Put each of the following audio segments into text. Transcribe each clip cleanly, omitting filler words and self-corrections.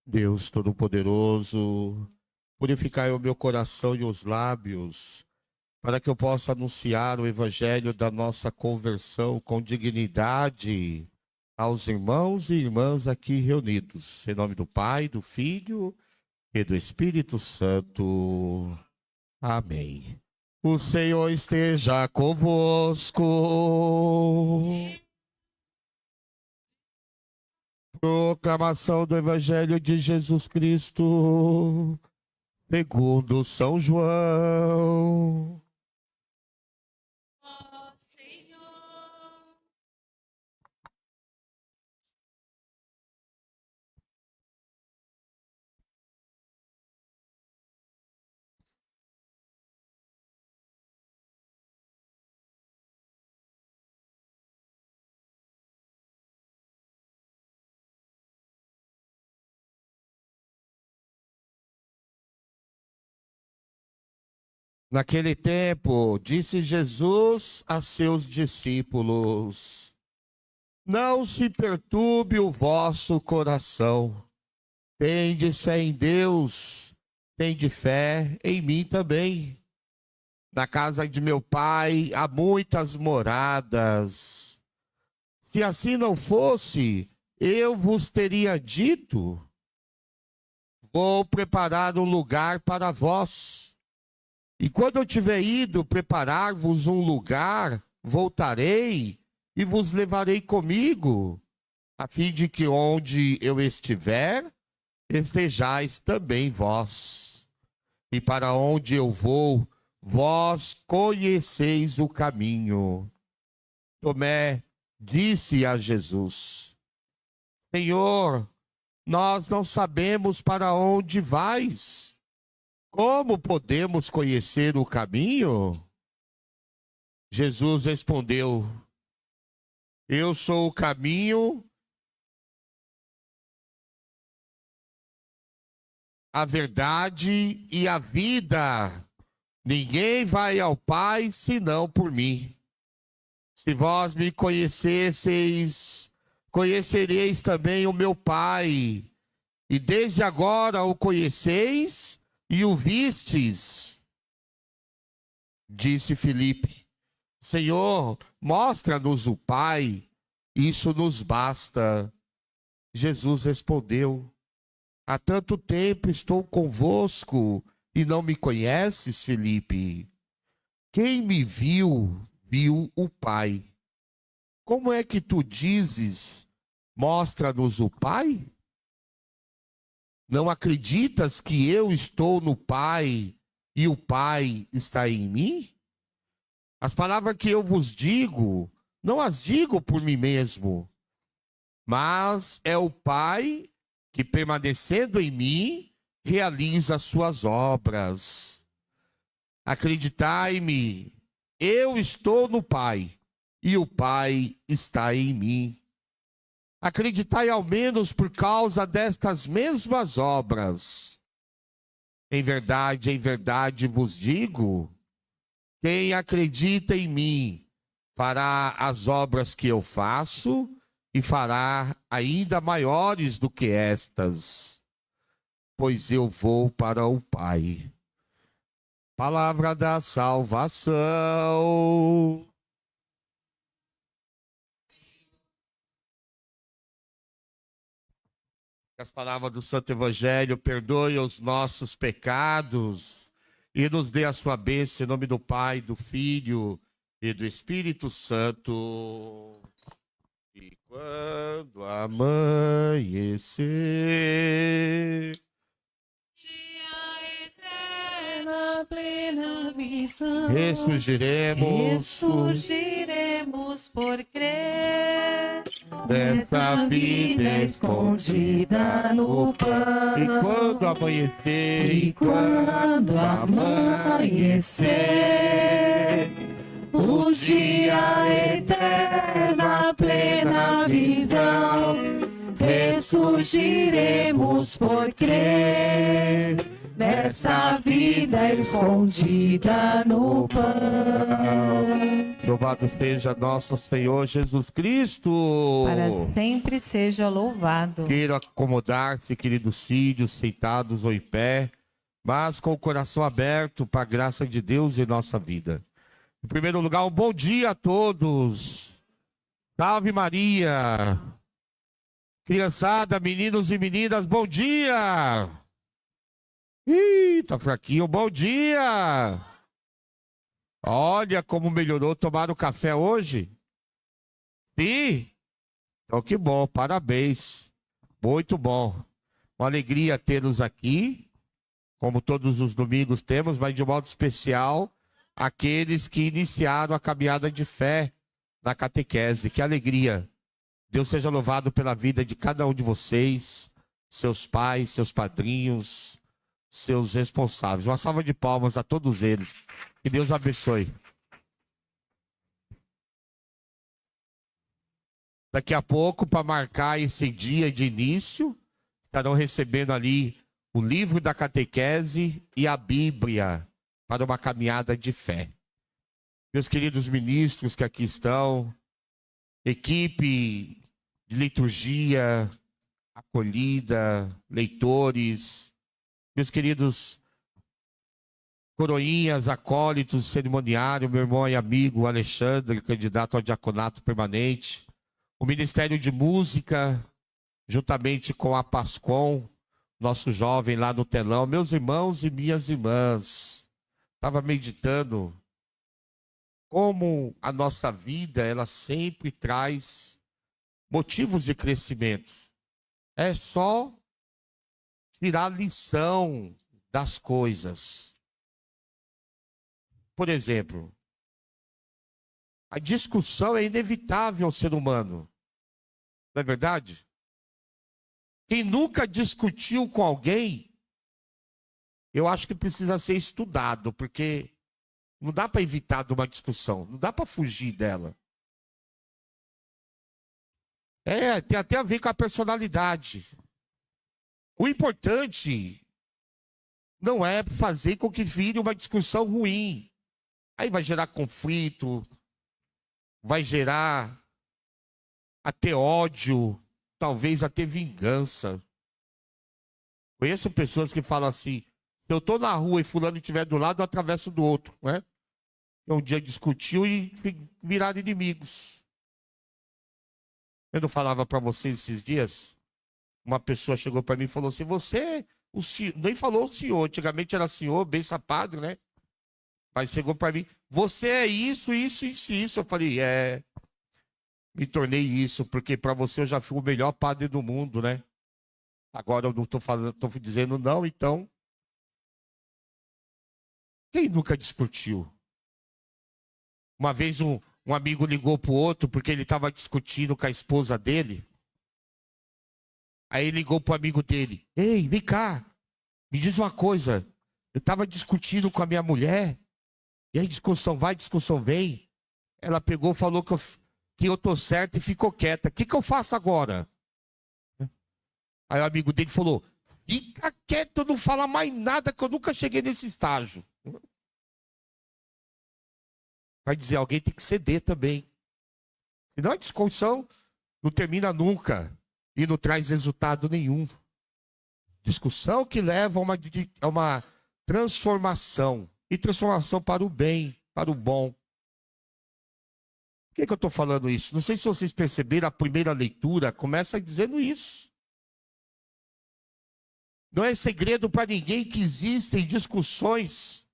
Deus Todo-Poderoso, purificai o meu coração e os lábios, para que eu possa anunciar o evangelho da nossa conversão com dignidade aos irmãos e irmãs aqui reunidos. Em nome do Pai, do Filho e do Espírito Santo. Amém. O Senhor esteja convosco. Proclamação do Evangelho de Jesus Cristo, segundo São João. Ó Senhor. Naquele tempo, disse Jesus a seus discípulos: Não se perturbe o vosso coração. Tendes fé em Deus, tende fé em mim também. Na casa de meu Pai há muitas moradas. Se assim não fosse, eu vos teria dito: Vou preparar um lugar para vós. E quando eu tiver ido preparar-vos um lugar, voltarei e vos levarei comigo, a fim de que onde eu estiver, estejais também vós. E para onde eu vou, vós conheceis o caminho. Tomé disse a Jesus: Senhor, nós não sabemos para onde vais. Como podemos conhecer o caminho? Jesus respondeu: Eu sou o caminho, a verdade e a vida. Ninguém vai ao Pai senão por mim. Se vós me conhecesseis, conhecereis também o meu Pai. E desde agora o conheceis e o vistes. Disse Filipe: Senhor, mostra-nos o Pai, isso nos basta. Jesus respondeu: Há tanto tempo estou convosco e não me conheces, Filipe? Quem me viu, viu o Pai. Como é que tu dizes: mostra-nos o Pai? Não acreditas que eu estou no Pai e o Pai está em mim? As palavras que eu vos digo, não as digo por mim mesmo, mas é o Pai que, permanecendo em mim, realiza as suas obras. Acreditai-me, eu estou no Pai e o Pai está em mim. Acreditai ao menos por causa destas mesmas obras. Em verdade vos digo, quem acredita em mim fará as obras que eu faço e fará ainda maiores do que estas, pois eu vou para o Pai. Palavra da salvação. As palavras do Santo Evangelho perdoe os nossos pecados e nos dê a sua bênção em nome do Pai, do Filho e do Espírito Santo. E quando amanhecer, Dia eterna, plena visão. ressurgiremos por crer. dessa vida escondida no pão. E quando amanhecer, O dia eterno, a plena visão, ressurgiremos por crer, nessa vida escondida no pão. Louvado seja nosso Senhor Jesus Cristo. Para sempre seja louvado. Queiram acomodar-se, queridos filhos, sentados ou em pé, mas com o coração aberto para a graça de Deus em nossa vida. Em primeiro lugar, um bom dia a todos. Salve Maria. Criançada, meninos e meninas, bom dia. Ih, tá fraquinho, bom dia. Olha como melhorou. Tomaram café hoje? Sim? Então que bom, parabéns. Muito bom. Uma alegria tê-los aqui, como todos os domingos temos, mas de modo especial, aqueles que iniciaram a caminhada de fé na catequese. Que alegria. Deus seja louvado pela vida de cada um de vocês, seus pais, seus padrinhos, seus responsáveis. Uma salva de palmas a todos eles. Que Deus abençoe. Daqui a pouco, para marcar esse dia de início, estarão recebendo ali o livro da catequese e a Bíblia para uma caminhada de fé. Meus queridos ministros que aqui estão, equipe de liturgia, acolhida, leitores, meus queridos coroinhas, acólitos, cerimoniário, meu irmão e amigo Alexandre, candidato ao diaconato permanente, o Ministério de Música, juntamente com a Pascom, nosso jovem lá no telão, meus irmãos e minhas irmãs. Estava meditando como a nossa vida, ela sempre traz motivos de crescimento. É só tirar lição das coisas. Por exemplo, a discussão é inevitável ao ser humano. Não é verdade? Quem nunca discutiu com alguém, eu acho que precisa ser estudado, porque não dá para evitar de uma discussão, não dá para fugir dela. Tem até a ver com a personalidade. O importante não é fazer com que vire uma discussão ruim. Aí vai gerar conflito, vai gerar até ódio, talvez até vingança. Conheço pessoas que falam assim, se eu estou na rua e fulano estiver do lado, eu atravesso do outro, né? Um dia discutiu e viraram inimigos. Eu não falava para vocês esses dias? Uma pessoa chegou para mim e falou assim, você, o senhor, nem falou o senhor, antigamente era senhor, bem sapado, né? Mas chegou para mim, você é isso, isso, isso, isso. Eu falei, me tornei isso, porque para você eu já fui o melhor padre do mundo, né? Agora eu não estou dizendo não, então. Quem nunca discutiu? Uma vez um amigo ligou pro outro porque ele estava discutindo com a esposa dele. Aí ele ligou pro amigo dele, ei, vem cá, me diz uma coisa, eu estava discutindo com a minha mulher, e aí discussão vai, discussão vem. Ela pegou, falou que eu tô certo e ficou quieta. O que eu faço agora? Aí o amigo dele falou, fica quieto, não fala mais nada que eu nunca cheguei nesse estágio. Vai dizer, alguém tem que ceder também. Senão a discussão não termina nunca e não traz resultado nenhum. Discussão que leva a uma transformação. E transformação para o bem, para o bom. Por que eu estou falando isso? Não sei se vocês perceberam, a primeira leitura começa dizendo isso. Não é segredo para ninguém que existem discussões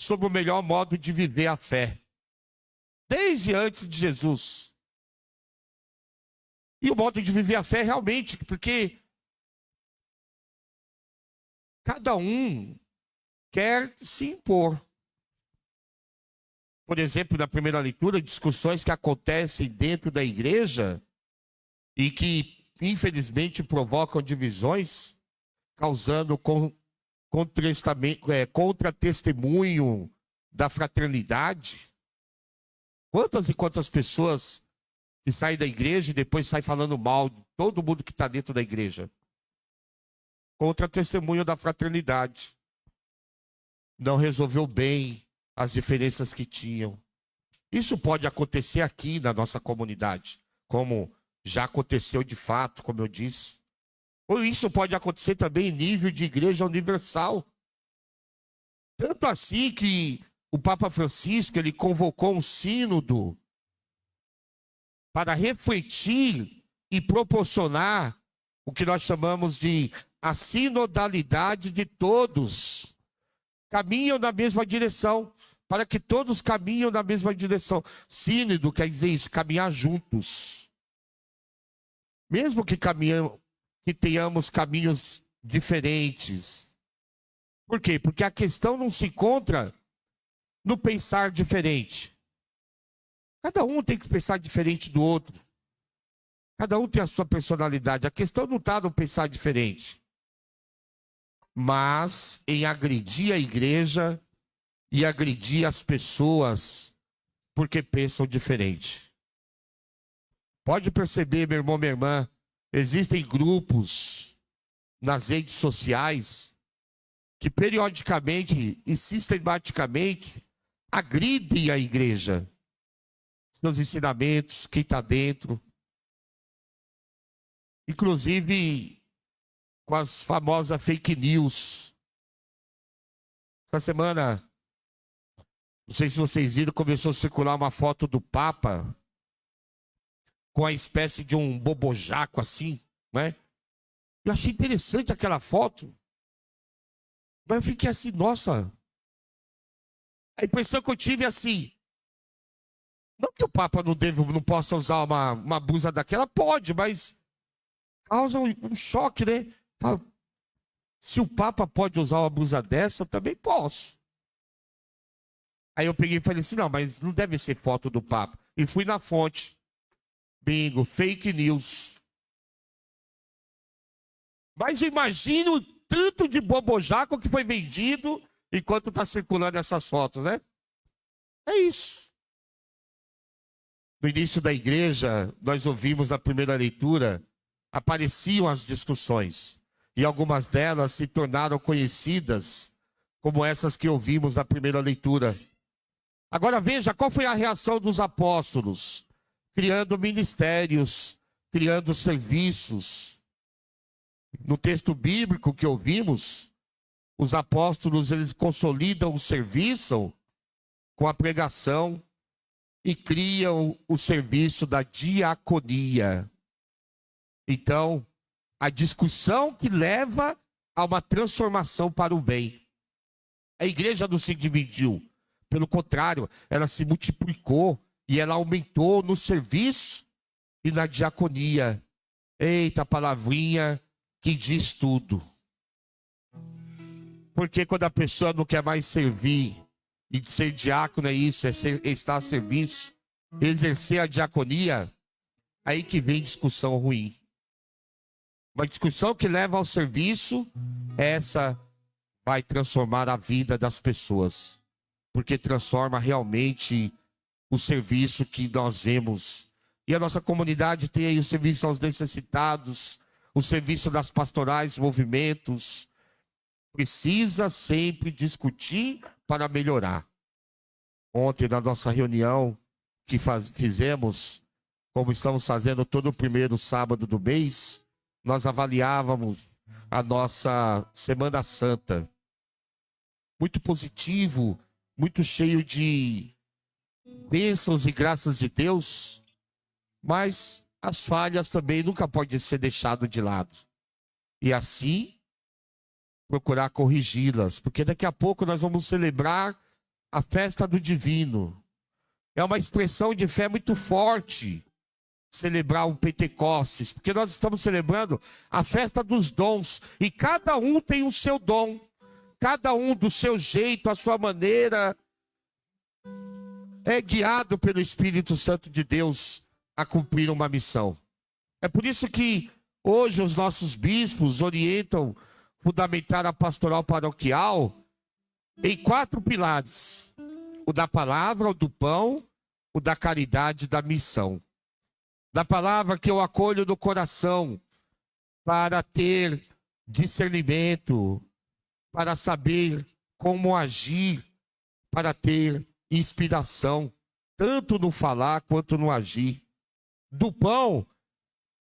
sobre o melhor modo de viver a fé. Desde antes de Jesus. E o modo de viver a fé realmente, porque cada um quer se impor. Por exemplo, na primeira leitura, discussões que acontecem dentro da igreja e que, infelizmente, provocam divisões, causando contra-testemunho da fraternidade. Quantas e quantas pessoas que saem da igreja e depois saem falando mal de todo mundo que está dentro da igreja? Contra-testemunho da fraternidade. Não resolveu bem as diferenças que tinham. Isso pode acontecer aqui na nossa comunidade, como já aconteceu de fato, como eu disse. Ou isso pode acontecer também em nível de igreja universal. Tanto assim que o Papa Francisco, ele convocou um sínodo para refletir e proporcionar o que nós chamamos de a sinodalidade de todos. Caminham na mesma direção, para que todos caminham na mesma direção. Sínodo quer dizer isso, caminhar juntos. Mesmo que tenhamos caminhos diferentes. Por quê? Porque a questão não se encontra no pensar diferente. Cada um tem que pensar diferente do outro. Cada um tem a sua personalidade. A questão não está no pensar diferente, mas em agredir a igreja e agredir as pessoas porque pensam diferente. Pode perceber, meu irmão, minha irmã, existem grupos nas redes sociais que periodicamente e sistematicamente agridem a igreja, seus ensinamentos, quem está dentro. Inclusive com as famosas fake news. Essa semana, não sei se vocês viram, começou a circular uma foto do Papa com a espécie de um bobojaco assim, né? Eu achei interessante aquela foto, mas eu fiquei assim, nossa. A impressão que eu tive é assim, não que o Papa não possa usar uma blusa daquela, pode, mas causa um choque, né? Fala, se o Papa pode usar uma blusa dessa, eu também posso. Aí eu peguei e falei assim, não, mas não deve ser foto do Papa. E fui na fonte. Bingo, fake news. Mas imagina o tanto de bobojaco que foi vendido enquanto está circulando essas fotos, né? É isso. No início da igreja, nós ouvimos na primeira leitura, apareciam as discussões. E algumas delas se tornaram conhecidas, como essas que ouvimos na primeira leitura. Agora veja qual foi a reação dos apóstolos, criando ministérios, criando serviços. No texto bíblico que ouvimos, os apóstolos eles consolidam o serviço com a pregação e criam o serviço da diaconia. Então, a discussão que leva a uma transformação para o bem. A igreja não se dividiu. Pelo contrário, ela se multiplicou e ela aumentou no serviço e na diaconia. Eita, palavrinha que diz tudo. Porque quando a pessoa não quer mais servir, e ser diácono é isso, é estar a serviço, exercer a diaconia, aí que vem discussão ruim. Uma discussão que leva ao serviço, essa vai transformar a vida das pessoas. Porque transforma realmente o serviço que nós vemos. E a nossa comunidade tem aí o serviço aos necessitados, o serviço das pastorais, movimentos. Precisa sempre discutir para melhorar. Ontem, na nossa reunião que fizemos, como estamos fazendo todo o primeiro sábado do mês, nós avaliávamos a nossa Semana Santa. Muito positivo, muito cheio de bênçãos e graças de Deus, mas as falhas também nunca podem ser deixadas de lado. E assim, procurar corrigi-las, porque daqui a pouco nós vamos celebrar a festa do divino. É uma expressão de fé muito forte, celebrar o Pentecostes, porque nós estamos celebrando a festa dos dons, e cada um tem o seu dom, cada um do seu jeito, a sua maneira, é guiado pelo Espírito Santo de Deus a cumprir uma missão. É por isso que hoje os nossos bispos orientam fundamentar a pastoral paroquial em 4 pilares: o da palavra, o do pão, o da caridade e da missão. Da palavra que eu acolho no coração para ter discernimento, para saber como agir, para ter inspiração. tanto no falar quanto no agir. Do pão,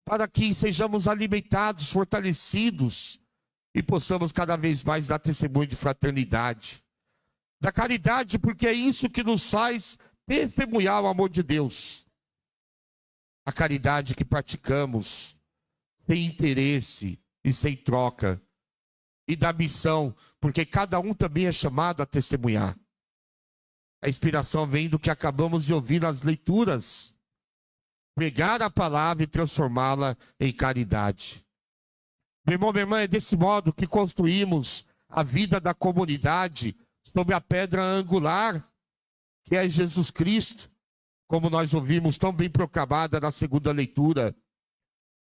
para que sejamos alimentados, fortalecidos e possamos cada vez mais dar testemunho de fraternidade. Da caridade, porque é isso que nos faz testemunhar o amor de Deus. A caridade que praticamos sem interesse e sem troca. E da missão, porque cada um também é chamado a testemunhar. A inspiração vem do que acabamos de ouvir nas leituras. Pregar a palavra e transformá-la em caridade. Meu irmão, minha irmã, é desse modo que construímos a vida da comunidade sobre a pedra angular, que é Jesus Cristo, como nós ouvimos tão bem proclamada na segunda leitura.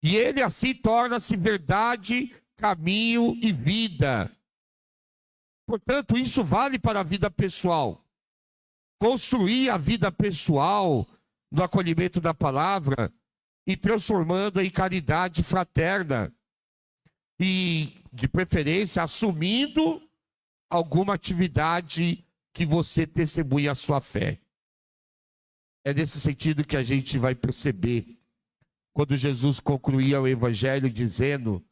E ele assim torna-se verdade, caminho e vida. Portanto, isso vale para a vida pessoal. Construir a vida pessoal no acolhimento da palavra e transformando em caridade fraterna. E, de preferência, assumindo alguma atividade que você testemunhe a sua fé. É nesse sentido que a gente vai perceber, quando Jesus concluía o Evangelho dizendo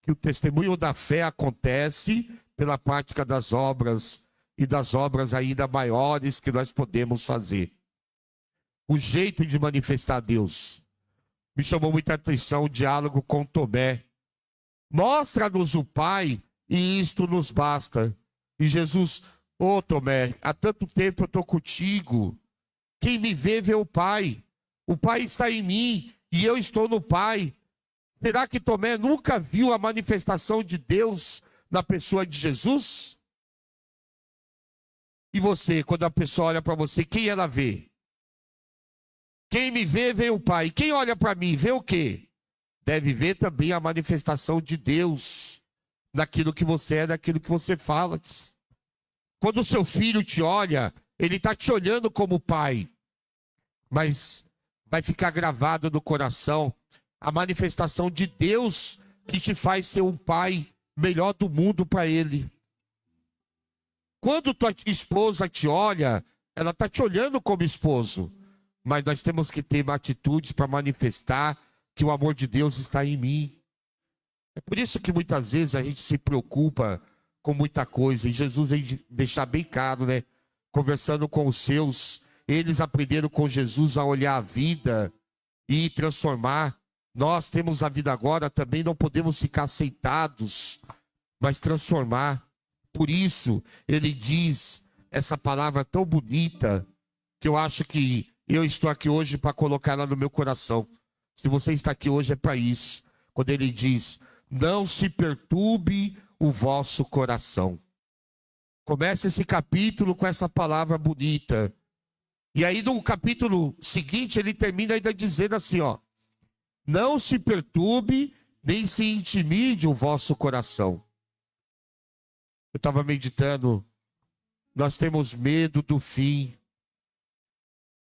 que o testemunho da fé acontece pela prática das obras, e das obras ainda maiores que nós podemos fazer. O jeito de manifestar Deus. Me chamou muita atenção o diálogo com Tomé. Mostra-nos o Pai e isto nos basta. E Jesus, Tomé, há tanto tempo eu estou contigo. Quem me vê o Pai. O Pai está em mim e eu estou no Pai. Será que Tomé nunca viu a manifestação de Deus na pessoa de Jesus? E você, quando a pessoa olha para você, quem ela vê? Quem me vê o Pai. Quem olha para mim, vê o quê? Deve ver também a manifestação de Deus naquilo que você é, naquilo que você fala. Quando o seu filho te olha, ele está te olhando como pai. Mas vai ficar gravado no coração a manifestação de Deus que te faz ser um pai melhor do mundo para ele. Quando tua esposa te olha, ela está te olhando como esposo. Mas nós temos que ter atitudes para manifestar que o amor de Deus está em mim. É por isso que muitas vezes a gente se preocupa com muita coisa. E Jesus vem deixar bem claro, né? Conversando com os seus, eles aprenderam com Jesus a olhar a vida e transformar. Nós temos a vida agora, também não podemos ficar sentados, mas transformar. Por isso, ele diz essa palavra tão bonita, que eu acho que eu estou aqui hoje para colocar ela no meu coração. Se você está aqui hoje é para isso. Quando ele diz, não se perturbe o vosso coração. Começa esse capítulo com essa palavra bonita. E aí no capítulo seguinte ele termina ainda dizendo assim, não se perturbe nem se intimide o vosso coração. Eu estava meditando, nós temos medo do fim.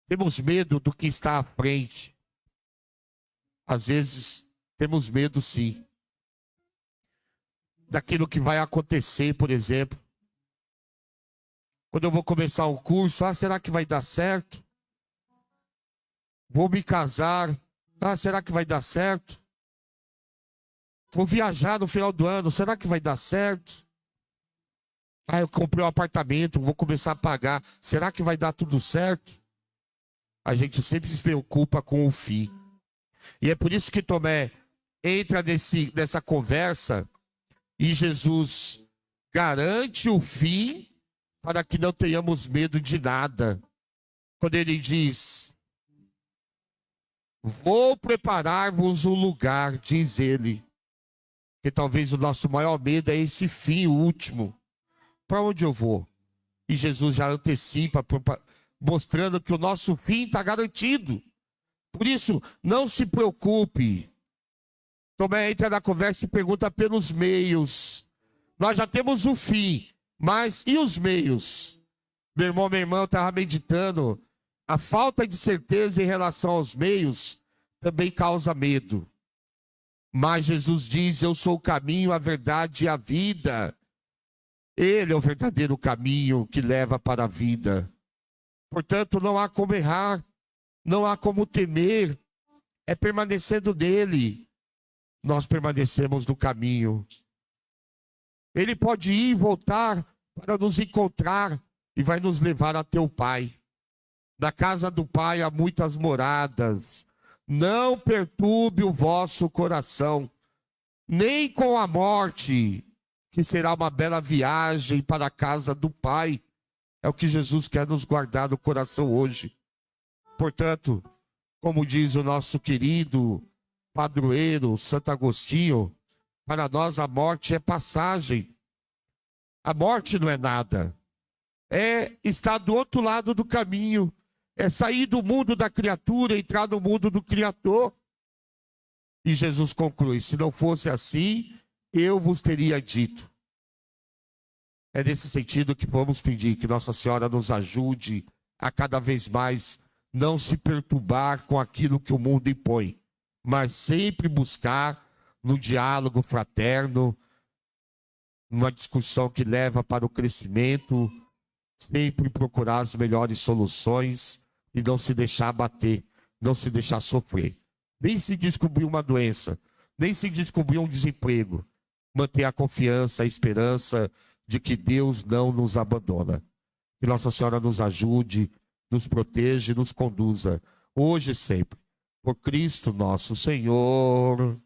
Temos medo do que está à frente. Às vezes, temos medo sim. Daquilo que vai acontecer, por exemplo. Quando eu vou começar um curso, será que vai dar certo? Vou me casar, será que vai dar certo? Vou viajar no final do ano, será que vai dar certo? Eu comprei um apartamento, vou começar a pagar, será que vai dar tudo certo? A gente sempre se preocupa com o fim. E é por isso que Tomé entra nessa conversa e Jesus garante o fim para que não tenhamos medo de nada. Quando ele diz, vou preparar-vos um lugar, diz ele. Que talvez o nosso maior medo é esse fim, o último. Para onde eu vou? E Jesus já antecipa, mostrando que o nosso fim está garantido. Por isso, não se preocupe. Tomé entra na conversa e pergunta pelos meios. Nós já temos o fim, mas e os meios? Meu irmão, minha irmã, eu estava meditando. A falta de certeza em relação aos meios também causa medo. Mas Jesus diz, eu sou o caminho, a verdade e a vida. Ele é o verdadeiro caminho que leva para a vida. Portanto, não há como errar, não há como temer, é permanecendo nele. Nós permanecemos no caminho. Ele pode ir e voltar para nos encontrar e vai nos levar até o Pai. Na casa do Pai há muitas moradas. Não perturbe o vosso coração, nem com a morte, que será uma bela viagem para a casa do Pai. É o que Jesus quer nos guardar no coração hoje. Portanto, como diz o nosso querido padroeiro Santo Agostinho, para nós a morte é passagem. A morte não é nada. É estar do outro lado do caminho. É sair do mundo da criatura, entrar no mundo do Criador. E Jesus conclui: se não fosse assim, eu vos teria dito. É nesse sentido que vamos pedir que Nossa Senhora nos ajude a cada vez mais não se perturbar com aquilo que o mundo impõe, mas sempre buscar no diálogo fraterno, numa discussão que leva para o crescimento, sempre procurar as melhores soluções e não se deixar abater, não se deixar sofrer. Nem se descobrir uma doença, nem se descobrir um desemprego. Manter a confiança, a esperança de que Deus não nos abandona. Que Nossa Senhora nos ajude, nos proteja e nos conduza, hoje e sempre. Por Cristo nosso Senhor.